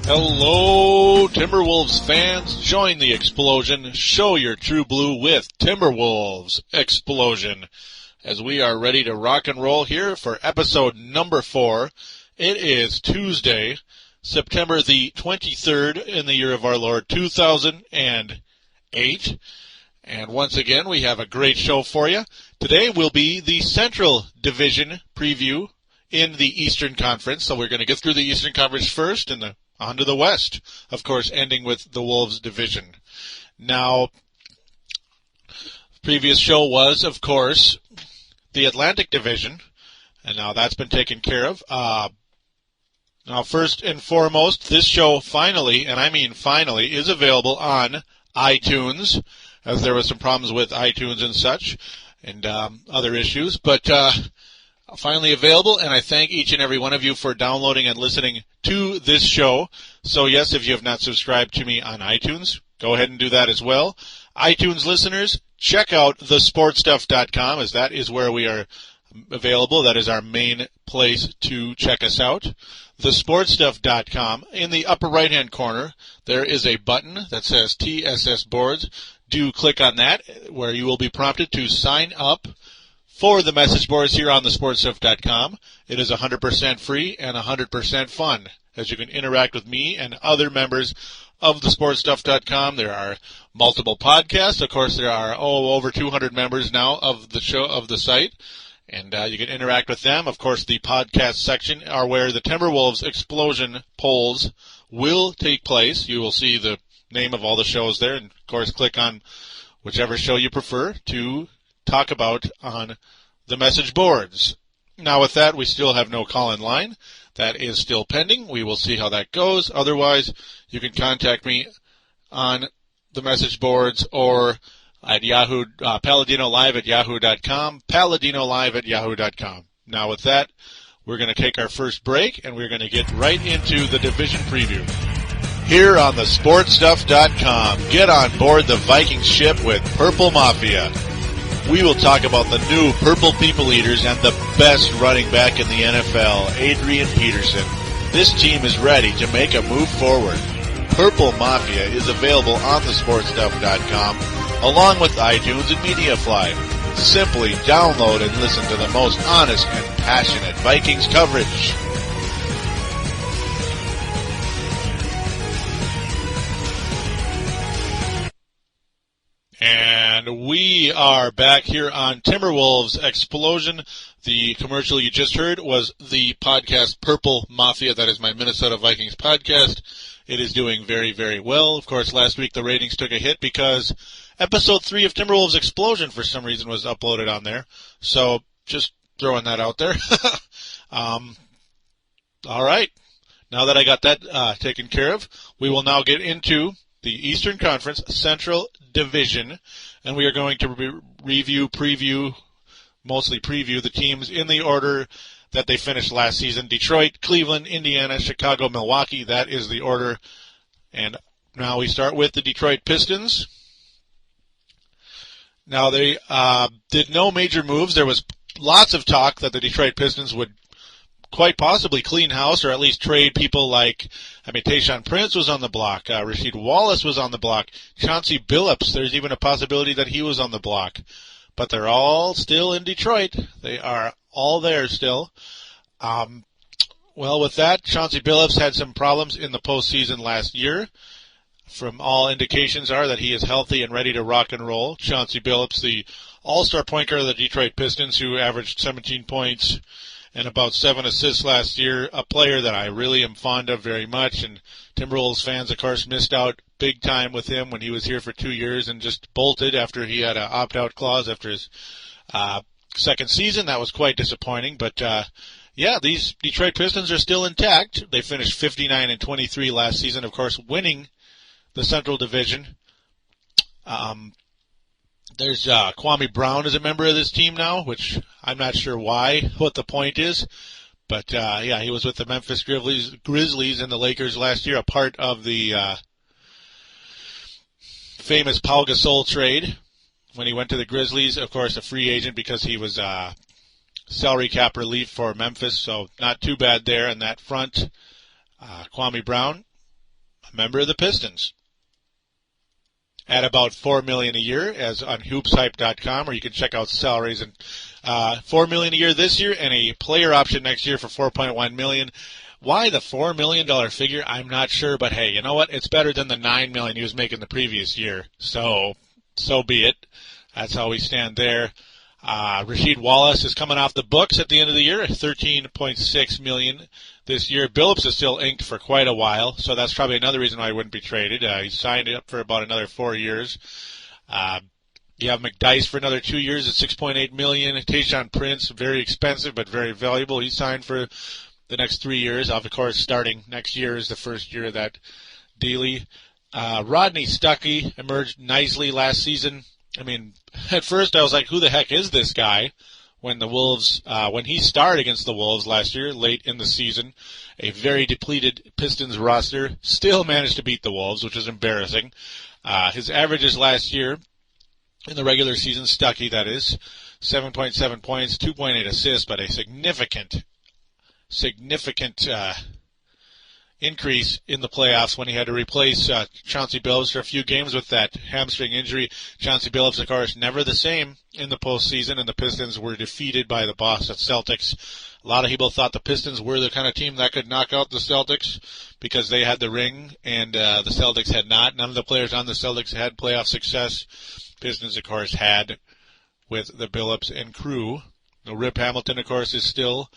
Hello, Timberwolves fans. Join the explosion. Show your true blue with Timberwolves Explosion. As we are ready to rock and roll here for episode number 4. It is Tuesday, September the 23rd in the year of our Lord 2008. And once again, we have a great show for you. Today will be the Central Division preview in the Eastern Conference. So we're going to get through the Eastern Conference first and on to the West, of course, ending with the Wolves division. Now, previous show was, of course, the Atlantic Division, and now that's been taken care of. Now, first and foremost, this show finally, and I mean finally, is available on iTunes, as there was some problems with iTunes and such, and other issues, but finally available, and I thank each and every one of you for downloading and listening to this show. So yes, if you have not subscribed to me on iTunes, go ahead and do that as well. iTunes listeners, check out thesportstuff.com, as that is where we are available. That is our main place to check us out. Thesportstuff.com. In the upper right-hand corner, there is a button that says TSS Boards. Do click on that, where you will be prompted to sign up for the message boards here on thesportstuff.com. It is 100% free and 100% fun, as you can interact with me and other members of thesportstuff.com. There are multiple podcasts. Of course, there are over 200 members now of the show, of the site, and you can interact with them. Of course, the podcast section are where the Timberwolves Explosion polls will take place. You will see the name of all the shows there, and of course, click on whichever show you prefer to talk about on the message boards. Now with that, we still have no call-in line. That is still pending. We will see how that goes. Otherwise, you can contact me on the message boards or at Yahoo, paladinolive@yahoo.com, paladinolive@yahoo.com. Now with that, we're going to take our first break, and we're going to get right into the division preview. Here on thesportstuff.com, get on board the Viking ship with Purple Mafia. We will talk about the new Purple People Eaters and the best running back in the NFL, Adrian Peterson. This team is ready to make a move forward. Purple Mafia is available on thesportstuff.com, along with iTunes and MediaFly. Simply download and listen to the most honest and passionate Vikings coverage. And we are back here on Timberwolves Explosion. The commercial you just heard was the podcast Purple Mafia. That is my Minnesota Vikings podcast. It is doing very, very well. Of course, last week the ratings took a hit because episode 3 of Timberwolves Explosion for some reason was uploaded on there. So just throwing that out there. All right. Now that I got that taken care of, we will now get into the Eastern Conference Central Division, and we are going to mostly preview the teams in the order that they finished last season. Detroit, Cleveland, Indiana, Chicago, Milwaukee. That is the order. And now we start with the Detroit Pistons. Now they did no major moves. There was lots of talk that the Detroit Pistons would quite possibly clean house, or at least trade people like, Tayshaun Prince was on the block, Rasheed Wallace was on the block, Chauncey Billups, there's even a possibility that he was on the block. But they're all still in Detroit. They are all there still. Well, with that, Chauncey Billups had some problems in the postseason last year. From all indications are that he is healthy and ready to rock and roll. Chauncey Billups, the all-star point guard of the Detroit Pistons, who averaged 17 points and about 7 assists last year, a player that I really am fond of very much. And Timberwolves fans, of course, missed out big time with him when he was here for 2 years and just bolted after he had an opt-out clause after his second season. That was quite disappointing. But, these Detroit Pistons are still intact. They finished 59-23 last season, of course, winning the Central Division. There's Kwame Brown is a member of this team now, which I'm not sure what the point is. But, he was with the Memphis Grizzlies and the Lakers last year, a part of the famous Pau Gasol trade when he went to the Grizzlies. Of course, a free agent because he was salary cap relief for Memphis, so not too bad there in that front. Kwame Brown. a member of the Pistons. At about $4 million a year, as on hoopshype.com, where you can check out salaries, and $4 million a year this year, and a player option next year for $4.1 million. Why the $4 million figure? I'm not sure, but hey, you know what? It's better than the $9 million he was making the previous year. So be it. That's how we stand there. Rasheed Wallace is coming off the books at the end of the year, $13.6 million this year. Billups is still inked for quite a while, so that's probably another reason why he wouldn't be traded. He's signed up for about another 4 years. You have McDyess for another 2 years at $6.8 million. Tayshaun Prince, very expensive but very valuable. He signed for the next 3 years. Of course, starting next year is the first year of that dealie. Rodney Stuckey emerged nicely last season. I mean, at first I was like, who the heck is this guy? When the Wolves, when he started against the Wolves last year, late in the season, a very depleted Pistons roster, still managed to beat the Wolves, which is embarrassing. His averages last year, in the regular season, Stuckey that is, 7.7 points, 2.8 assists, but a significant increase in the playoffs when he had to replace Chauncey Billups for a few games with that hamstring injury. Chauncey Billups, of course, never the same in the postseason, and the Pistons were defeated by the Boston Celtics. A lot of people thought the Pistons were the kind of team that could knock out the Celtics because they had the ring and the Celtics had not. None of the players on the Celtics had playoff success. Pistons, of course, had with the Billups and crew. Rip Hamilton, of course, is still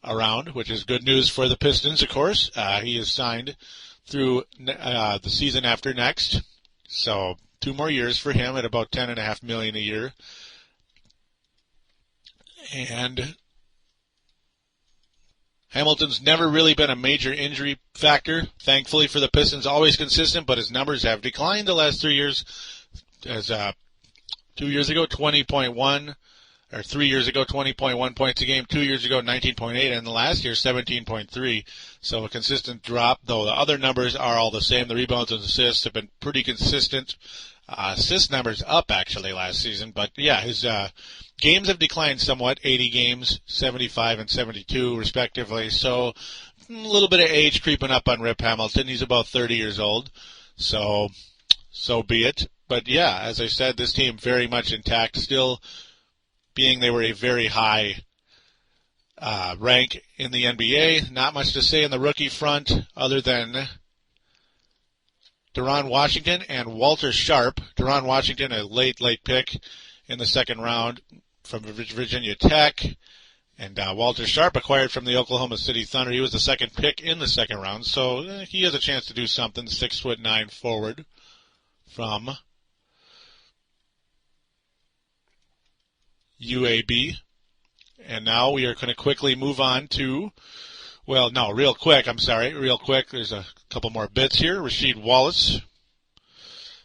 around, which is good news for the Pistons, of course. He is signed through the season after next. So 2 more years for him at about $10.5 million a year. And Hamilton's never really been a major injury factor. Thankfully for the Pistons, always consistent, but his numbers have declined the last 3 years. As 2 years ago, 20.1. Or 3 years ago, 20.1 points a game. 2 years ago, 19.8. And last year, 17.3. So a consistent drop, though the other numbers are all the same. The rebounds and assists have been pretty consistent. Assist numbers up, actually, last season. But, yeah, his games have declined somewhat. 80 games, 75 and 72, respectively. So a little bit of age creeping up on Rip Hamilton. He's about 30 years old. So be it. But, yeah, as I said, this team very much intact. Still, being they were a very high rank in the NBA. Not much to say in the rookie front other than Deron Washington and Walter Sharp. Deron Washington, a late pick in the second round from Virginia Tech. And Walter Sharp acquired from the Oklahoma City Thunder. He was the second pick in the second round. So he has a chance to do something. 6'9" forward from UAB. And now we are going to quickly move on to, real quick. There's a couple more bits here. Rasheed Wallace,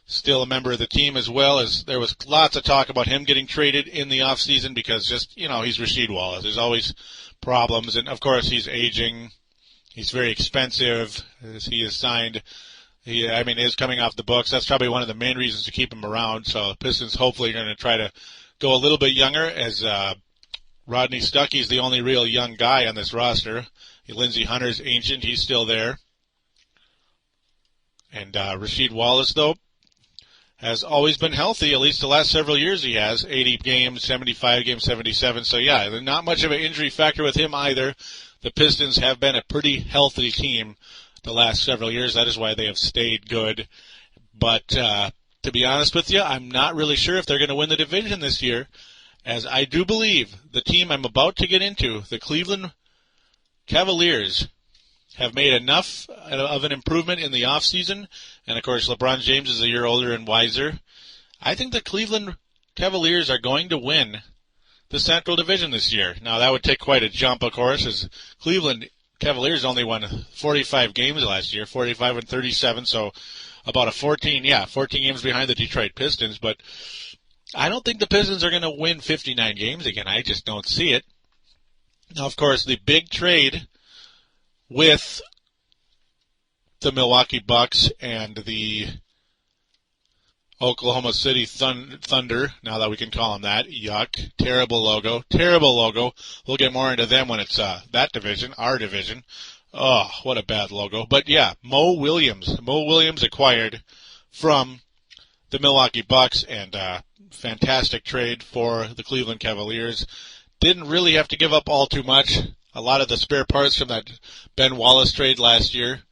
still a member of the team, as well as there was lots of talk about him getting traded in the offseason because he's Rasheed Wallace. There's always problems. And, of course, he's aging. He's very expensive. As he is signed. He is coming off the books. That's probably one of the main reasons to keep him around. So the Pistons hopefully are going to try to go a little bit younger, as Rodney Stuckey is the only real young guy on this roster. Lindsey Hunter's ancient. He's still there. And Rasheed Wallace, though, has always been healthy. At least the last several years he has. 80 games, 75 games, 77. So, yeah, not much of an injury factor with him either. The Pistons have been a pretty healthy team the last several years. That is why they have stayed good. But to be honest with you, I'm not really sure if they're going to win the division this year, as I do believe the team I'm about to get into, the Cleveland Cavaliers, have made enough of an improvement in the offseason. And, of course, LeBron James is a year older and wiser. I think the Cleveland Cavaliers are going to win the Central Division this year. Now, that would take quite a jump, of course, as Cleveland Cavaliers only won 45 games last year, 45 and 37, so about 14 games behind the Detroit Pistons, but I don't think the Pistons are going to win 59 games again. I just don't see it. Now, of course, the big trade with the Milwaukee Bucks and the Oklahoma City Thunder, now that we can call them that, yuck, terrible logo. We'll get more into them when it's that division, our division. Oh, what a bad logo. But yeah, Mo Williams. Mo Williams acquired from the Milwaukee Bucks, and fantastic trade for the Cleveland Cavaliers. Didn't really have to give up all too much. A lot of the spare parts from that Ben Wallace trade last year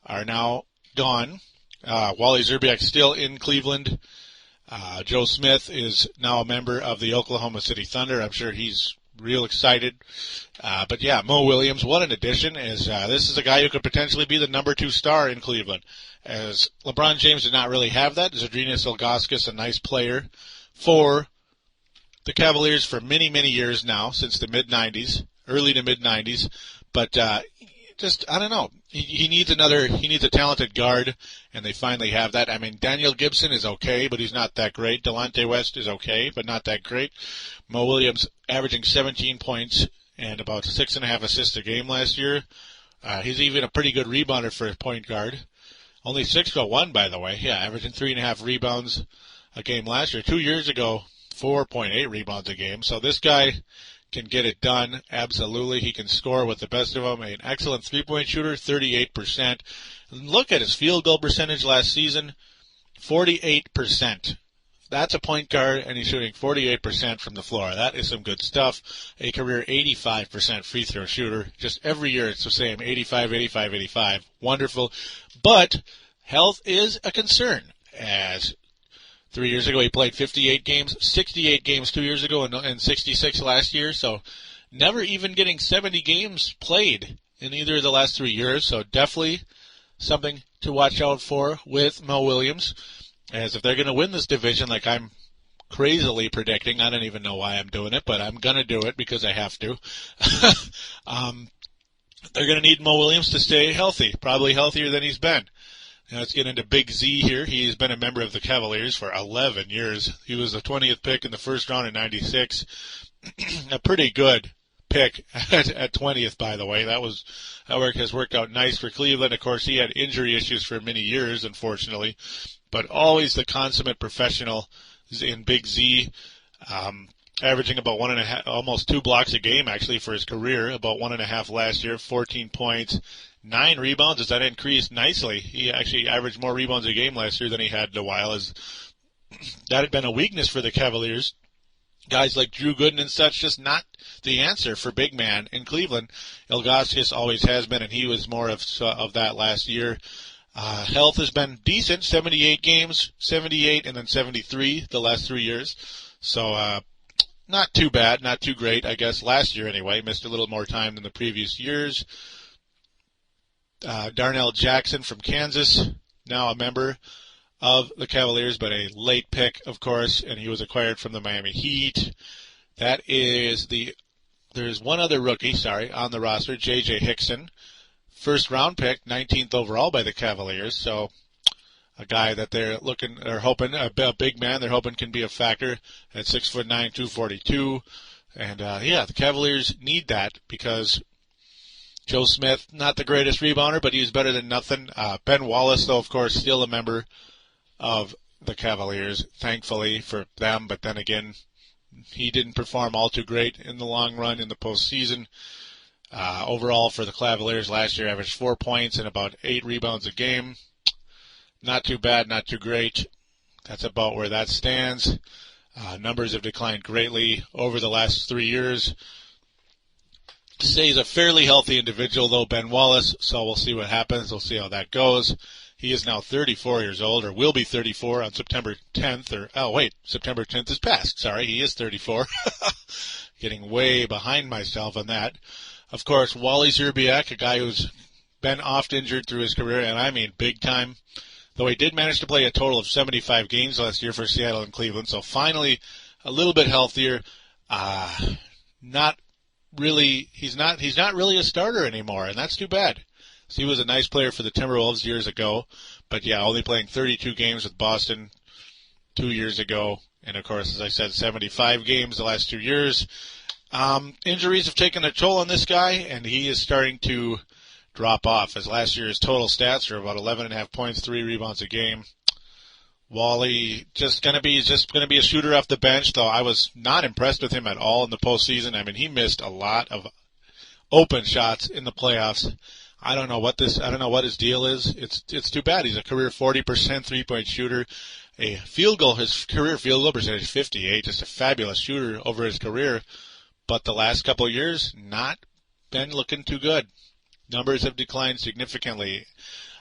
are now gone. Wally Szczerbiak still in Cleveland. Joe Smith is now a member of the Oklahoma City Thunder. I'm sure he's real excited. But yeah, Mo Williams, what an addition. This is a guy who could potentially be the number 2 star in Cleveland. As LeBron James did not really have that. Zydrunas Ilgauskas, a nice player for the Cavaliers for many, many years now, since the mid-90s, early to mid-90s. But I don't know. He needs a talented guard, and they finally have that. I mean, Daniel Gibson is okay, but he's not that great. Delonte West is okay, but not that great. Mo Williams averaging 17 points and about 6.5 assists a game last year. He's even a pretty good rebounder for a point guard. Only 6'1", by the way. Yeah, averaging 3.5 rebounds a game last year. 2 years ago, 4.8 rebounds a game. So this guy can get it done. Absolutely. He can score with the best of them. An excellent three-point shooter, 38%. And look at his field goal percentage last season, 48%. That's a point guard, and he's shooting 48% from the floor. That is some good stuff. A career 85% free throw shooter. Just every year it's the same, 85, 85, 85. Wonderful. But health is a concern, as 3 years ago he played 58 games, 68 games 2 years ago, and 66 last year. So never even getting 70 games played in either of the last 3 years. So definitely something to watch out for with Mo Williams. As if they're going to win this division, like I'm crazily predicting, I don't even know why I'm doing it, but I'm going to do it because I have to. They're going to need Mo Williams to stay healthy, probably healthier than he's been. Now let's get into Big Z here. He's been a member of the Cavaliers for 11 years. He was the 20th pick in the first round in 96. A pretty good pick at 20th, by the way. That has worked out nice for Cleveland. Of course, he had injury issues for many years, unfortunately, but always the consummate professional in Big Z, averaging about 1.5, almost 2 blocks a game actually for his career, about 1.5 last year, 14 points, 9 rebounds. As that increased nicely, he actually averaged more rebounds a game last year than he had in a while, as that had been a weakness for the Cavaliers. Guys like Drew Gooden and such, just not the answer for big man in Cleveland. Ilgauskas always has been, and he was more of that last year. Health has been decent, 78 games, 78 and then 73 the last 3 years. So not too bad, not too great, I guess, last year anyway. Missed a little more time than the previous years. Darnell Jackson from Kansas, now a member of the Cavaliers, but a late pick, of course, and he was acquired from the Miami Heat. There's one other rookie, on the roster, J.J. Hickson. First round pick, 19th overall by the Cavaliers, so a guy that they're hoping, a big man, they're hoping can be a factor at 6'9", 242. And the Cavaliers need that because Joe Smith, not the greatest rebounder, but he's better than nothing. Ben Wallace, though, of course, still a member of the Cavaliers, thankfully for them, but then again, he didn't perform all too great in the long run in the postseason. Overall for the Cavaliers last year, averaged 4 points and about 8 rebounds a game. Not too bad, not too great. That's about where that stands. Numbers have declined greatly over the last 3 years. Say he's a fairly healthy individual, though, Ben Wallace, so we'll see what happens. We'll see how that goes. He is now 34 years old, or will be 34 on September 10th, September 10th is past. Sorry, he is 34. Getting way behind myself on that. Of course, Wally Szczerbiak, a guy who's been oft injured through his career, and I mean big time, though he did manage to play a total of 75 games last year for Seattle and Cleveland, so finally a little bit healthier. He's not really a starter anymore, and that's too bad. So he was a nice player for the Timberwolves years ago, but yeah, only playing 32 games with Boston 2 years ago, and of course, as I said, 75 games the last 2 years. Injuries have taken a toll on this guy, and he is starting to drop off, as last year's total stats are about 11.5 points, 3 rebounds a game. Wally just gonna be a shooter off the bench, though I was not impressed with him at all in the postseason. I mean, he missed a lot of open shots in the playoffs. I don't know what his deal is. It's too bad. He's a career 40% 3-point shooter. His career field goal percentage 58, just a fabulous shooter over his career. But the last couple of years, not been looking too good. Numbers have declined significantly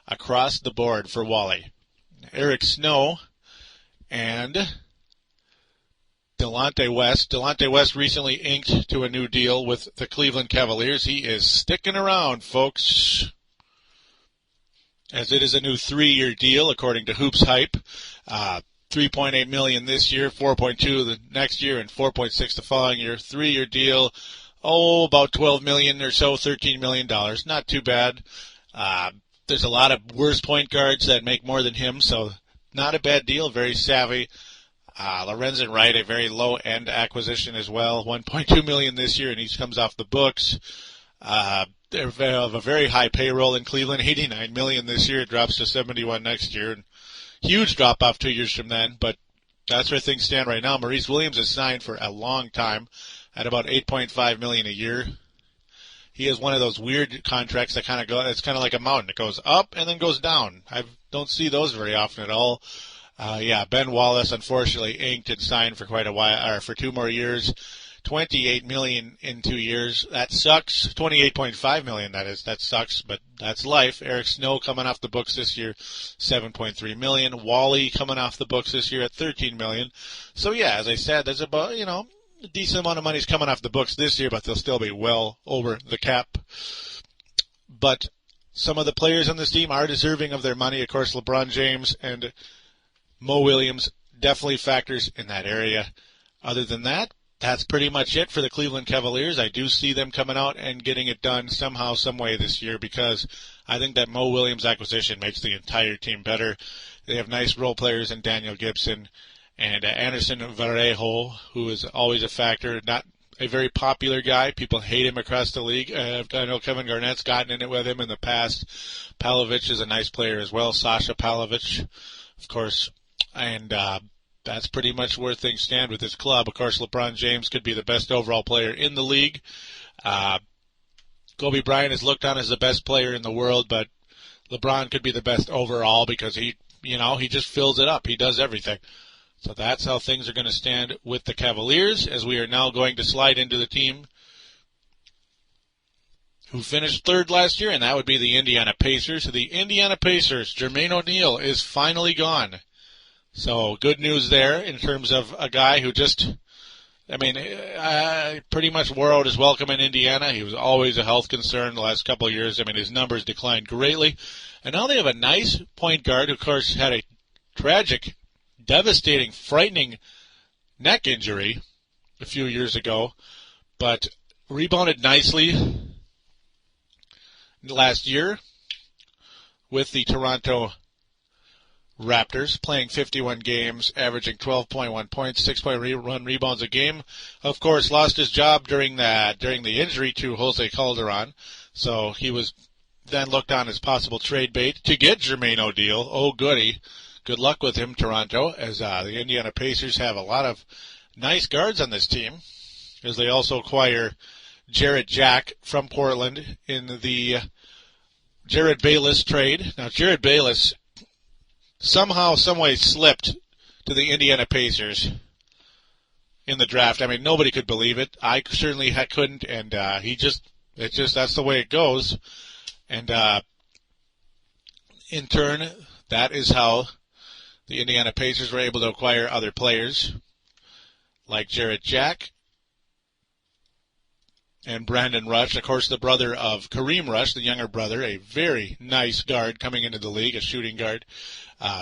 across the board for Wally. Eric Snow and Delonte West. Delonte West recently inked to a new deal with the Cleveland Cavaliers. He is sticking around, folks, as it is a new 3-year deal, according to Hoops Hype. $3.8 million this year, $4.2 the next year, and $4.6 the following year. 3-year deal. About $12 million or so, $13 million. Not too bad. There's a lot of worse point guards that make more than him, so not a bad deal. Very savvy. Lorenzen Wright, a very low-end acquisition as well. $1.2 million this year, and he comes off the books. They have a very high payroll in Cleveland, $89 million this year. It drops to $71 next year. And huge drop-off 2 years from then, but that's where things stand right now. Maurice Williams is signed for a long time at about $8.5 million a year. He has one of those weird contracts that it's kind of like a mountain. It goes up and then goes down. I don't see those very often at all. Ben Wallace unfortunately inked and signed for quite a while, or for 2 more years. $28 million in 2 years. That sucks. $28.5 million, that is. That sucks, but that's life. Eric Snow coming off the books this year, $7.3 million. Wally coming off the books this year at $13 million. So, yeah, as I said, there's about, a decent amount of money is coming off the books this year, but they'll still be well over the cap. But some of the players on this team are deserving of their money. Of course, LeBron James and Mo Williams definitely factors in that area. Other than that, that's pretty much it for the Cleveland Cavaliers. I do see them coming out and getting it done somehow, some way this year, because I think that Mo Williams acquisition makes the entire team better. They have nice role players in Daniel Gibson and Anderson Varejao, who is always a factor. Not a very popular guy. People hate him across the league. I know Kevin Garnett's gotten in it with him in the past. Pavlovich is a nice player as well. Sasha Pavlovich, of course. And that's pretty much where things stand with this club. Of course, LeBron James could be the best overall player in the league. Kobe Bryant is looked on as the best player in the world, but LeBron could be the best overall because he just fills it up. He does everything. So that's how things are going to stand with the Cavaliers, as we are now going to slide into the team who finished third last year, and that would be the Indiana Pacers. The Indiana Pacers, Jermaine O'Neal is finally gone. So good news there in terms of a guy who pretty much wore out his welcome in Indiana. He was always a health concern the last couple of years. His numbers declined greatly. And now they have a nice point guard who, of course, had a tragic, devastating, frightening neck injury a few years ago, but rebounded nicely last year with the Toronto Raptors, playing 51 games, averaging 12.1 points, 6.1 rebounds a game. Of course, lost his job during the injury to Jose Calderon, so he was then looked on as possible trade bait to get Jermaine O'Neal. Oh, goody. Good luck with him, Toronto, as the Indiana Pacers have a lot of nice guards on this team, as they also acquire Jarrett Jack from Portland in the Jared Bayless trade. Now, Jared Bayless somehow, someway slipped to the Indiana Pacers in the draft. Nobody could believe it. I certainly couldn't, and that's the way it goes. And in turn, that is how the Indiana Pacers were able to acquire other players like Jarrett Jack and Brandon Rush, of course, the brother of Kareem Rush, the younger brother, a very nice guard coming into the league, a shooting guard,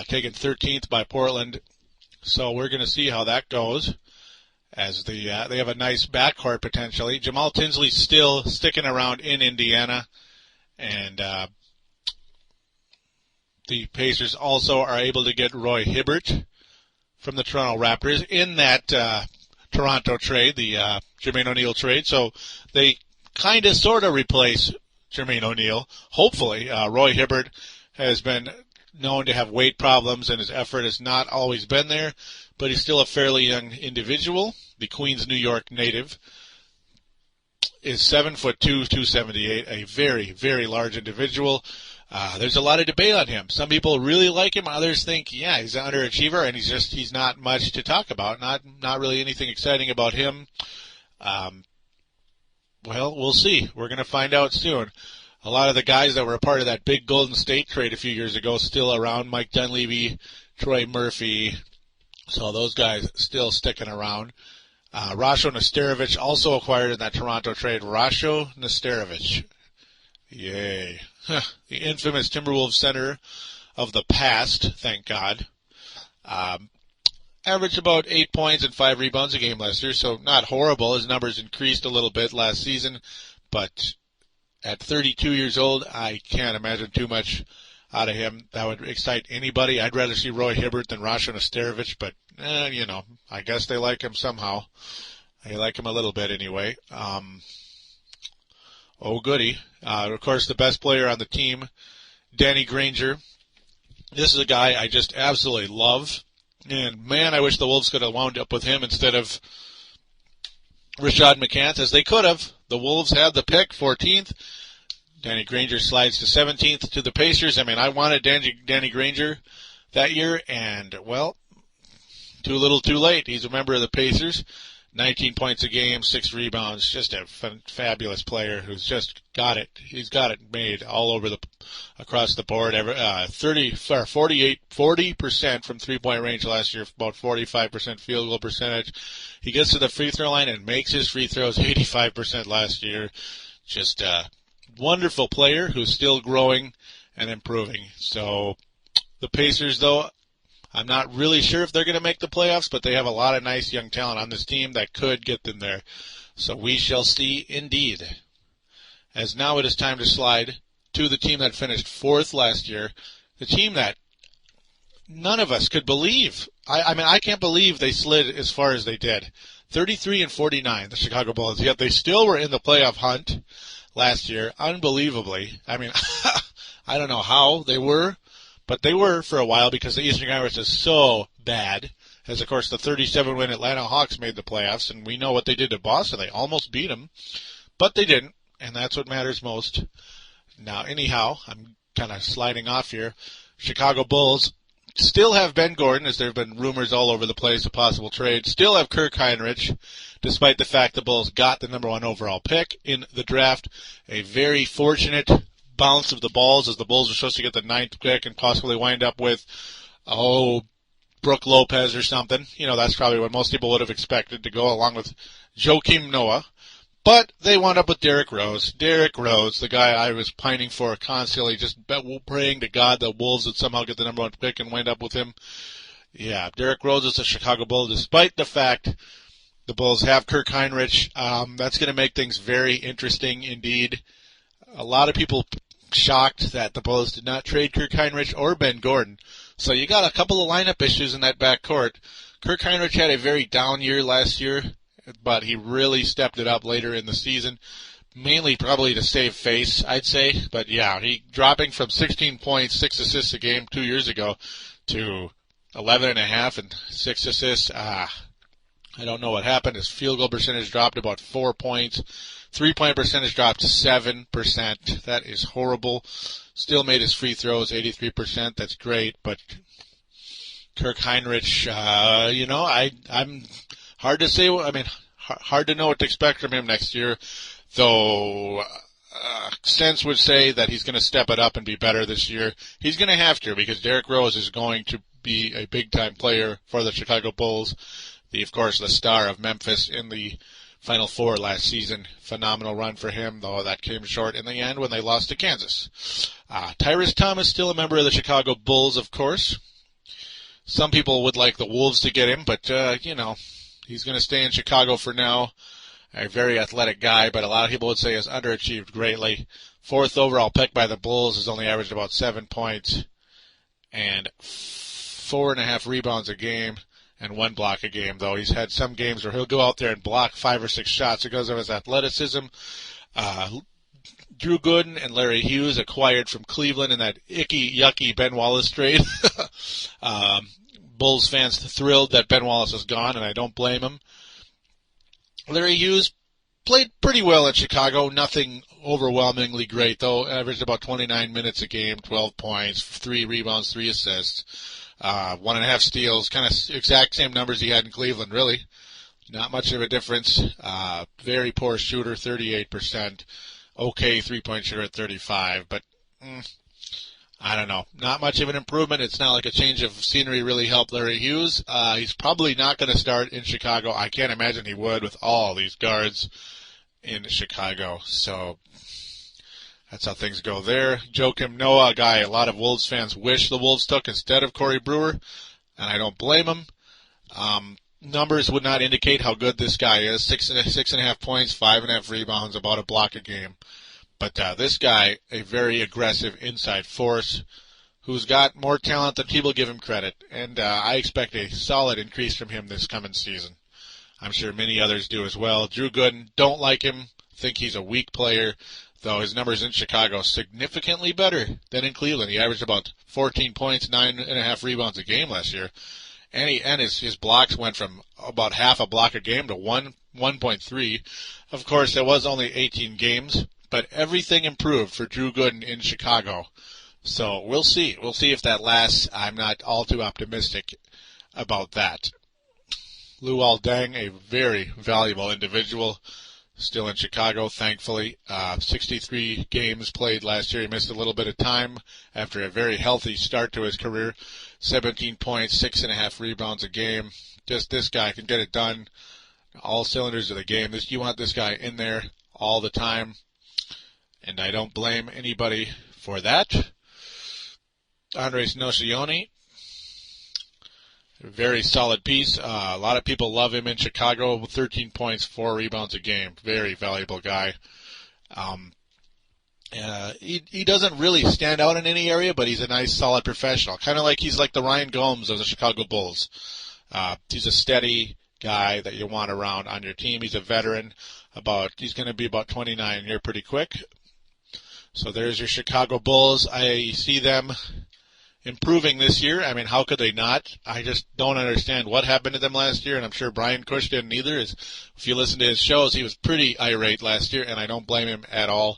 taken 13th by Portland. So we're going to see how that goes, as they have a nice backcourt potentially. Jamal Tinsley's still sticking around in Indiana, and the Pacers also are able to get Roy Hibbert from the Toronto Raptors in that Toronto trade, the Jermaine O'Neal trade. So they kind of sort of replace Jermaine O'Neal. Hopefully, Roy Hibbert has been known to have weight problems, and his effort has not always been there, but he's still a fairly young individual, the Queens, New York native. is 7'2", 278, a very, very large individual. There's a lot of debate on him. Some people really like him. Others think, yeah, he's an underachiever, and he's not much to talk about. Not really anything exciting about him. Well, we'll see. We're going to find out soon. A lot of the guys that were a part of that big Golden State trade a few years ago still around. Mike Dunleavy, Troy Murphy. So those guys still sticking around. Rasho Nesterovic also acquired in that Toronto trade. Rasho Nesterovic. Yay. The infamous Timberwolves center of the past, thank God. Averaged about 8 points and 5 rebounds a game last year, so not horrible. His numbers increased a little bit last season, but at 32 years old, I can't imagine too much out of him. That would excite anybody. I'd rather see Roy Hibbert than Rasho Nesterovic, but, I guess they like him somehow. They like him a little bit anyway. Oh, goody. Of course, the best player on the team, Danny Granger. This is a guy I just absolutely love. And, man, I wish the Wolves could have wound up with him instead of Rashad McCants, they could have. The Wolves had the pick, 14th. Danny Granger slides to 17th to the Pacers. I mean, I wanted Danny Granger that year, and, well, too little too late. He's a member of the Pacers. 19 points a game, 6 rebounds. Just a fabulous player who's just got it. He's got it made all over across the board. 40% from 3-point range last year, about 45% field goal percentage. He gets to the free throw line and makes his free throws 85% last year. Just a wonderful player who's still growing and improving. So the Pacers, though, I'm not really sure if they're going to make the playoffs, but they have a lot of nice young talent on this team that could get them there. So we shall see indeed. As now it is time to slide to the team that finished 4th last year, the team that none of us could believe. I mean, I can't believe they slid as far as they did. 33-49, the Chicago Bulls, yet they still were in the playoff hunt last year, unbelievably. I mean, I don't know how they were. But they were for a while because the Eastern Conference is so bad. As, of course, the 37-win Atlanta Hawks made the playoffs, and we know what they did to Boston. They almost beat them, but they didn't, and that's what matters most. Now, anyhow, I'm kind of sliding off here. Chicago Bulls still have Ben Gordon, as there have been rumors all over the place of possible trades. Still have Kirk Heinrich, despite the fact the Bulls got the number 1 overall pick in the draft. A very fortunate bounce of the balls, as the Bulls are supposed to get the 9th pick and possibly wind up with, Brooke Lopez or something. That's probably what most people would have expected to go along with Joakim Noah. But they wound up with Derrick Rose. Derrick Rose, the guy I was pining for constantly, just praying to God that Wolves would somehow get the number 1 pick and wind up with him. Yeah, Derrick Rose is a Chicago Bull, despite the fact the Bulls have Kirk Heinrich. That's going to make things very interesting indeed. A lot of people shocked that the Bulls did not trade Kirk Heinrich or Ben Gordon. So you got a couple of lineup issues in that backcourt. Kirk Heinrich had a very down year last year, but he really stepped it up later in the season, mainly probably to save face, I'd say. But yeah, he dropping from 16 points, 6 assists a game 2 years ago to 11.5 and 6 assists. I don't know what happened. His field goal percentage dropped about 4 points. 3-point percentage dropped to 7%. That is horrible. Still made his free throws 83%. That's great. But Kirk Heinrich, I'm hard to say. I mean, hard to know what to expect from him next year. Though sense would say that he's going to step it up and be better this year. He's going to have to, because Derrick Rose is going to be a big-time player for the Chicago Bulls. Of course, the star of Memphis in the Final Four last season. Phenomenal run for him, though that came short in the end when they lost to Kansas. Tyrese Thomas, still a member of the Chicago Bulls, of course. Some people would like the Wolves to get him, but, he's going to stay in Chicago for now. A very athletic guy, but a lot of people would say has underachieved greatly. 4th overall pick by the Bulls, has only averaged about 7 points and 4.5 rebounds a game. And 1 block a game, though. He's had some games where he'll go out there and block 5 or 6 shots because of his athleticism. Drew Gooden and Larry Hughes acquired from Cleveland in that icky, yucky Ben Wallace trade. Bulls fans thrilled that Ben Wallace is gone, and I don't blame him. Larry Hughes, played pretty well in Chicago. Nothing overwhelmingly great, though. Averaged about 29 minutes a game, 12 points, 3 rebounds, 3 assists, 1.5 steals. Kind of exact same numbers he had in Cleveland, really. Not much of a difference. Very poor shooter, 38%. Okay, three-point shooter at 35, but I don't know. Not much of an improvement. It's not like a change of scenery really helped Larry Hughes. He's probably not going to start in Chicago. I can't imagine he would with all these guards in Chicago. So that's how things go there. Joakim Noah, a guy a lot of Wolves fans wish the Wolves took instead of Corey Brewer, and I don't blame him. Numbers would not indicate how good this guy is. 6.5 points, 5.5 rebounds, about a block a game. But this guy, a very aggressive inside force who's got more talent than people give him credit. And I expect a solid increase from him this coming season. I'm sure many others do as well. Drew Gooden, don't like him. Think he's a weak player, though his numbers in Chicago significantly better than in Cleveland. He averaged about 14 points, 9.5 rebounds a game last year. And his blocks went from about half a block a game to 1.3. Of course, it was only 18 games, but everything improved for Drew Gooden in Chicago. So we'll see. We'll see if that lasts. I'm not all too optimistic about that. Luol Deng, a very valuable individual, still in Chicago, thankfully. 63 games played last year. He missed a little bit of time after a very healthy start to his career. 17 points, 6.5 rebounds a game. Just this guy can get it done. All cylinders of the game. You want this guy in there all the time. And I don't blame anybody for that. Andres Nocioni, very solid piece. A lot of people love him in Chicago. 13 points, 4 rebounds a game. Very valuable guy. He doesn't really stand out in any area, but he's a nice, solid professional. Kind of like he's like the Ryan Gomes of the Chicago Bulls. He's a steady guy that you want around on your team. He's a veteran. He's going to be about 29 here pretty quick. So there's your Chicago Bulls. I see them improving this year. I mean, how could they not? I just don't understand what happened to them last year, and I'm sure Brian Cush didn't either. If you listen to his shows, he was pretty irate last year, and I don't blame him at all.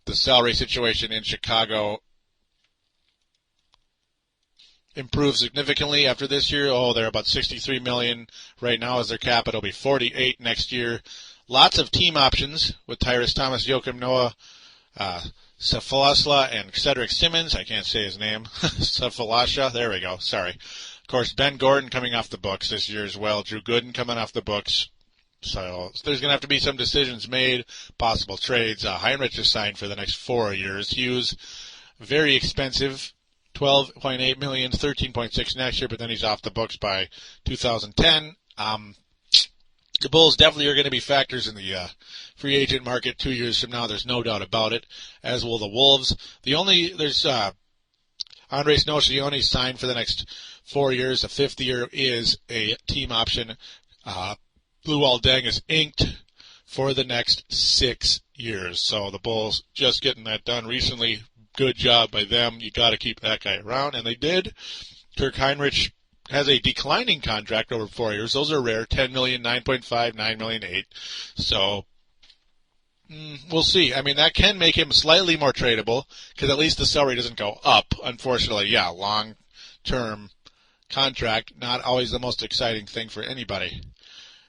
The salary situation in Chicago improved significantly after this year. They're about $63 million right now as their cap. It'll be $48 next year. Lots of team options with Tyrese Thomas, Joakim Noah, Safalasla, and Cedric Simmons. I can't say his name. Safalasha. There we go. Sorry. Of course, Ben Gordon coming off the books this year as well. Drew Gooden coming off the books. So there's going to have to be some decisions made, possible trades. Heinrich is signed for the next 4 years. Hughes, very expensive, $12.8 million, $13.6 next year, but then he's off the books by 2010. The Bulls definitely are going to be factors in the free agent market 2 years from now. There's no doubt about it, as will the Wolves. There's Andres Nocioni signed for the next 4 years. The 5th year is a team option. Luol Deng is inked for the next 6 years. So the Bulls just getting that done recently. Good job by them. You got to keep that guy around, and they did. Kirk Heinrich has a declining contract over 4 years. Those are rare. $10 million, $9.5, $9 million, $8. So we'll see. I mean, that can make him slightly more tradable because at least the salary doesn't go up. Unfortunately, yeah, long-term contract, not always the most exciting thing for anybody.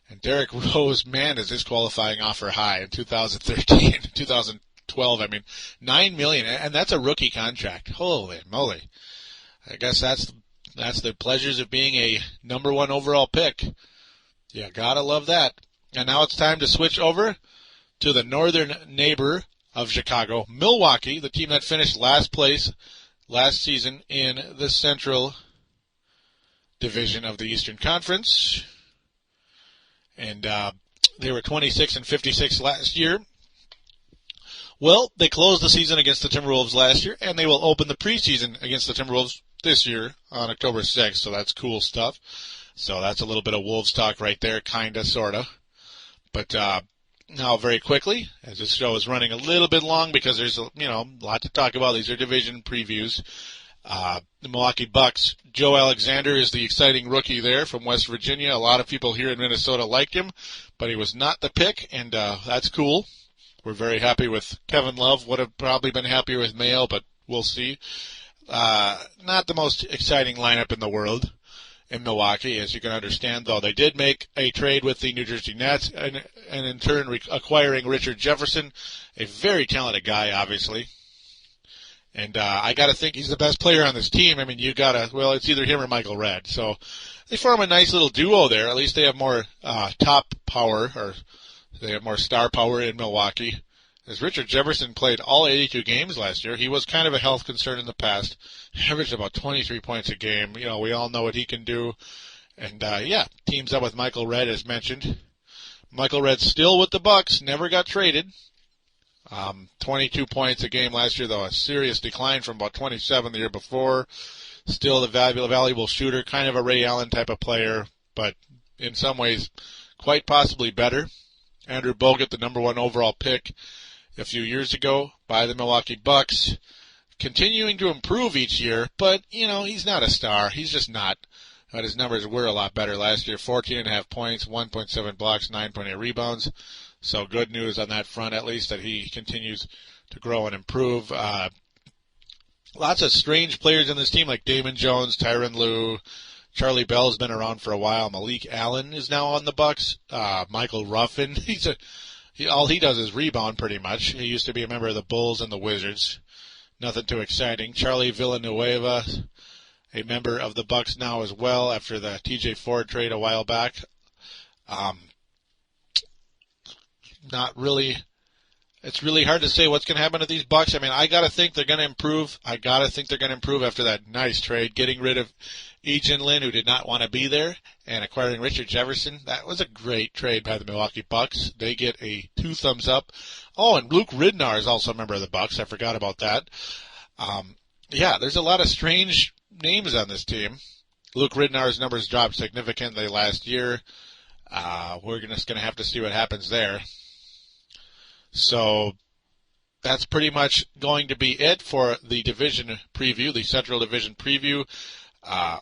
And Derrick Rose, man, is his qualifying offer high in 2013, 2012. I mean, $9 million, and that's a rookie contract. Holy moly! I guess that's the pleasures of being a number 1 overall pick. Yeah, gotta love that. And now it's time to switch over to the northern neighbor of Chicago, Milwaukee, the team that finished last place last season in the Central Division of the Eastern Conference. And they were 26-56 last year. Well, they closed the season against the Timberwolves last year, and they will open the preseason against the Timberwolves this year on October 6th, so that's cool stuff. So that's a little bit of Wolves talk right there, kinda, sorta. But now, very quickly, as this show is running a little bit long because there's a lot to talk about. These are division previews. The Milwaukee Bucks, Joe Alexander is the exciting rookie there from West Virginia. A lot of people here in Minnesota like him, but he was not the pick, and that's cool. We're very happy with Kevin Love. Would have probably been happier with Mayo, but we'll see. Not the most exciting lineup in the world in Milwaukee, as you can understand, though. They did make a trade with the New Jersey Nets, and in turn acquiring Richard Jefferson, a very talented guy, obviously. And I got to think he's the best player on this team. I mean, it's either him or Michael Redd. So they form a nice little duo there. At least they have more top power, or they have more star power in Milwaukee. As Richard Jefferson played all 82 games last year, he was kind of a health concern in the past. Averaged about 23 points a game. You know, we all know what he can do. And, teams up with Michael Redd, as mentioned. Michael Redd still with the Bucks, never got traded. 22 points a game last year, though, a serious decline from about 27 the year before. Still the valuable shooter, kind of a Ray Allen type of player, but in some ways quite possibly better. Andrew Bogut, the number 1 overall pick a few years ago by the Milwaukee Bucks, continuing to improve each year, but, he's not a star. He's just not. But his numbers were a lot better last year, 14.5 points, 1.7 blocks, 9.8 rebounds. So good news on that front, at least, that he continues to grow and improve. Lots of strange players in this team, like Damon Jones, Tyronn Lue. Charlie Bell's been around for a while. Malik Allen is now on the Bucks. Michael Ruffin, all he does is rebound pretty much. He used to be a member of the Bulls and the Wizards. Nothing too exciting. Charlie Villanueva, a member of the Bucks now as well after the TJ Ford trade a while back. Not really. It's really hard to say what's going to happen to these Bucks. I mean, I got to think they're going to improve. After that nice trade, getting rid of Ejan Lin, who did not want to be there, and acquiring Richard Jefferson. That was a great trade by the Milwaukee Bucks. They get a 2 thumbs up. Oh, and Luke Ridnour is also a member of the Bucks. I forgot about that. There's a lot of strange names on this team. Luke Ridnour's numbers dropped significantly last year. We're just going to have to see what happens there. So that's pretty much going to be it for the division preview, the Central Division preview.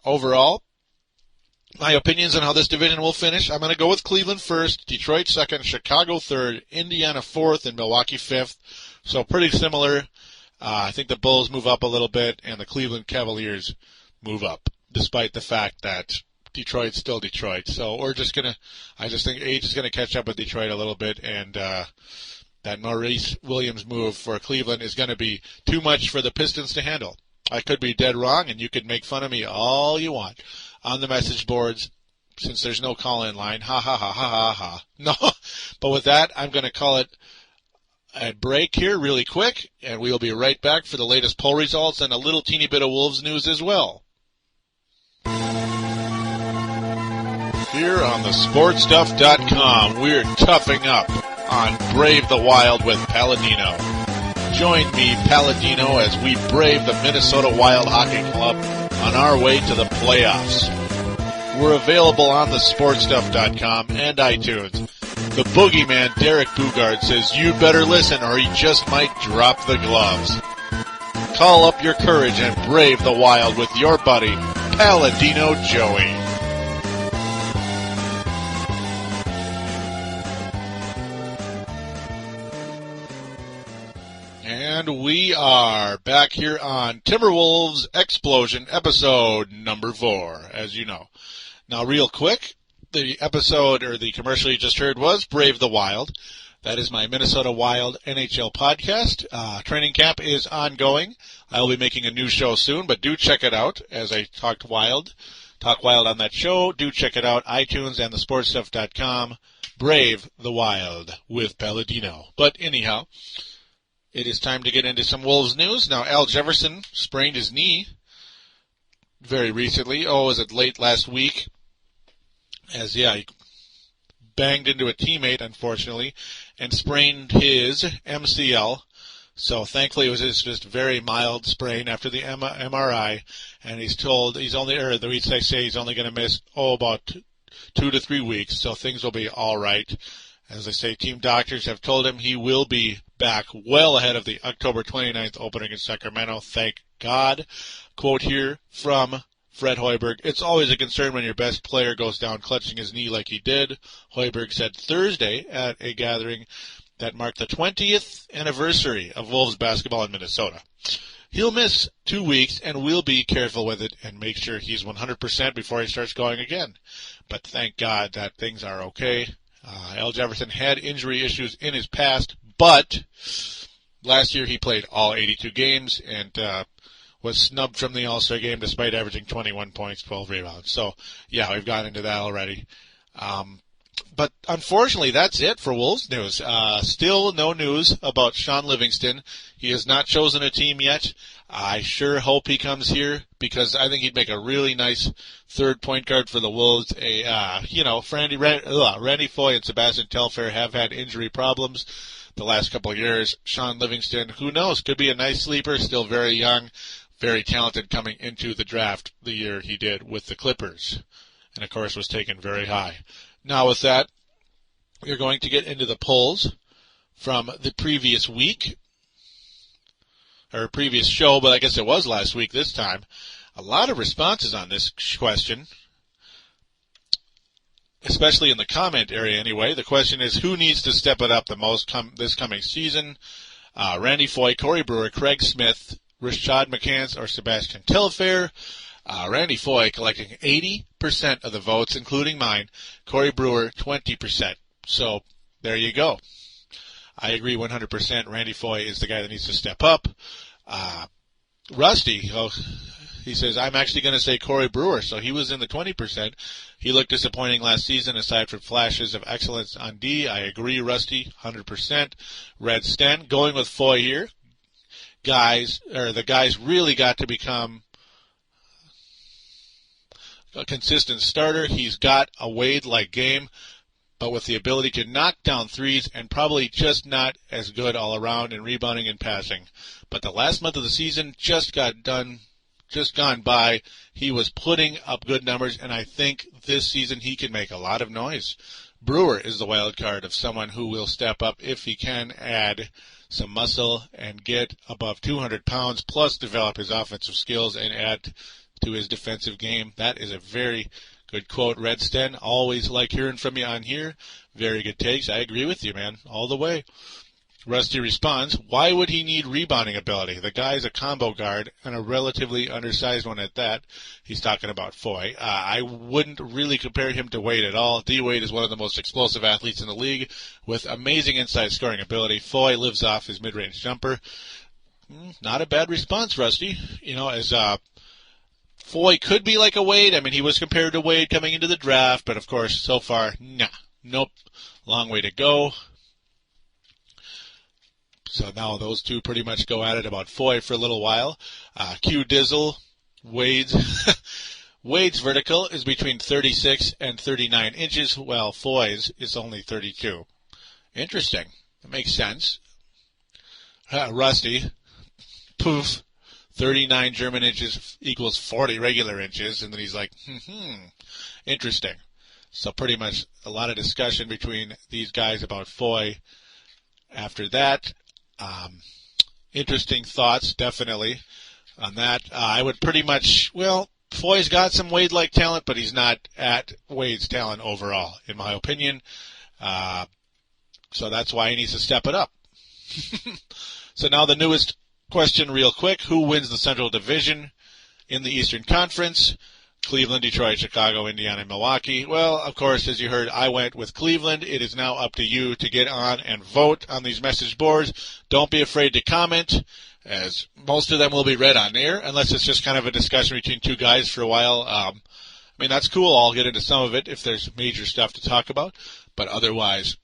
Overall, my opinions on how this division will finish. I'm going to go with Cleveland first, Detroit second, Chicago third, Indiana fourth, and Milwaukee fifth. So pretty similar. I think the Bulls move up a little bit, and the Cleveland Cavaliers move up, despite the fact that Detroit's still Detroit. So I just think age is going to catch up with Detroit a little bit, and that Maurice Williams move for Cleveland is going to be too much for the Pistons to handle. I could be dead wrong, and you could make fun of me all you want on the message boards, since there's no call-in line. Ha, ha, ha, ha, ha, ha. No, but with that, I'm going to call it a break here really quick, and we'll be right back for the latest poll results and a little teeny bit of Wolves news as well. Here on thesportstuff.com, we're toughing up on Brave the Wild with Paladino. Join me, Paladino, as we brave the Minnesota Wild Hockey Club on our way to the playoffs. We're available on thesportstuff.com and iTunes. The boogeyman, Derek Bugard, says you'd better listen or he just might drop the gloves. Call up your courage and brave the Wild with your buddy, Paladino Joey. And we are back here on Timberwolves Explosion, episode number 4, as you know. Now, real quick, the episode or the commercial you just heard was Brave the Wild. That is my Minnesota Wild NHL podcast. Training camp is ongoing. I will be making a new show soon, but do check it out as I talk wild on that show. Do check it out, iTunes and thesportstuff.com. Brave the Wild with Paladino. But anyhow, it is time to get into some Wolves news. Now, Al Jefferson sprained his knee very recently. Was it late last week? He banged into a teammate, unfortunately, and sprained his MCL. So thankfully it was just a very mild sprain after the MRI, and he's told he's only going to miss about 2 to 3 weeks. So things will be all right. As I say, team doctors have told him he will be back well ahead of the October 29th opener against Sacramento. Thank God. Quote here from Fred Hoiberg, it's always a concern when your best player goes down clutching his knee like he did. Hoiberg said Thursday at a gathering that marked the 20th anniversary of Wolves basketball in Minnesota. He'll miss 2 weeks, and we'll be careful with it and make sure he's 100% before he starts going again. But thank God that things are okay. Al Jefferson had injury issues in his past, but last year he played all 82 games and was snubbed from the All-Star game despite averaging 21 points, 12 rebounds. So, yeah, we've gotten into that already. But unfortunately, that's it for Wolves news. Still no news about Sean Livingston. He has not chosen a team yet. I sure hope he comes here because I think he'd make a really nice third point guard for the Wolves. Randy Foye and Sebastian Telfair have had injury problems the last couple of years. Sean Livingston, who knows, could be a nice sleeper, still very young, very talented coming into the draft the year he did with the Clippers. And, of course, was taken very high. Now, with that, we're going to get into the polls from the previous week, or previous show, but I guess it was last week this time. A lot of responses on this question, especially in the comment area anyway. The question is, who needs to step it up the most this coming season? Randy Foye, Corey Brewer, Craig Smith, Rashad McCants, or Sebastian Telfair. Randy Foye collecting 80% of the votes, including mine. Corey Brewer, 20%. So, there you go. I agree 100%. Randy Foye is the guy that needs to step up. Rusty, he says, I'm actually going to say Corey Brewer. So, he was in the 20%. He looked disappointing last season, aside from flashes of excellence on D. I agree, Rusty, 100%. Red Sten, going with Foye here. The guys really got to become a consistent starter. He's got a Wade-like game, but with the ability to knock down threes and probably just not as good all around in rebounding and passing. But the last month of the season just gone by. He was putting up good numbers, and I think this season he can make a lot of noise. Brewer is the wild card of someone who will step up if he can add some muscle and get above 200 pounds, plus develop his offensive skills and add to his defensive game. That is a very good quote, Red Sten. Always like hearing from you on here. Very good takes. I agree with you, man, all the way. Rusty responds, why would he need rebounding ability? The guy's a combo guard and a relatively undersized one at that. He's talking about Foye. I wouldn't really compare him to Wade at all. D. Wade is one of the most explosive athletes in the league with amazing inside scoring ability. Foye lives off his mid-range jumper. Not a bad response, Rusty. As Foye could be like a Wade. I mean, he was compared to Wade coming into the draft, but of course, so far, nope. Long way to go. So now those two pretty much go at it about Foye for a little while. Q Dizzle, Wade's vertical is between 36 and 39 inches, while Foye's is only 32. Interesting. That makes sense. Rusty, poof, 39 German inches equals 40 regular inches, and then he's like, interesting. So pretty much a lot of discussion between these guys about Foye. After that, interesting thoughts, definitely, on that. I would pretty much, Foye's got some Wade-like talent, but he's not at Wade's talent overall, in my opinion. So that's why he needs to step it up. So now the newest question real quick. Who wins the Central Division in the Eastern Conference? Cleveland, Detroit, Chicago, Indiana, and Milwaukee. Well, of course, as you heard, I went with Cleveland. It is now up to you to get on and vote on these message boards. Don't be afraid to comment, as most of them will be read on air, unless it's just kind of a discussion between two guys for a while. That's cool. I'll get into some of it if there's major stuff to talk about. But otherwise,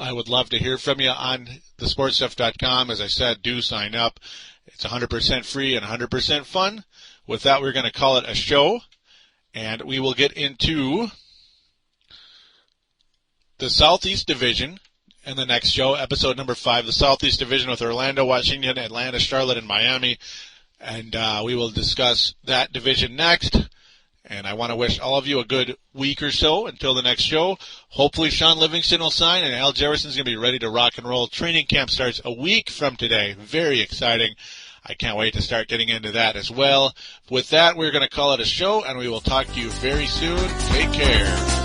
I would love to hear from you on thesportstuff.com. As I said, do sign up. It's 100% free and 100% fun. With that, we're going to call it a show, and we will get into the Southeast Division in the next show, episode number 5, the Southeast Division with Orlando, Washington, Atlanta, Charlotte, and Miami, and we will discuss that division next. And I want to wish all of you a good week or so until the next show. Hopefully Sean Livingston will sign, and Al Jefferson's going to be ready to rock and roll. Training camp starts a week from today. Very exciting. I can't wait to start getting into that as well. With that, we're going to call it a show, and we will talk to you very soon. Take care.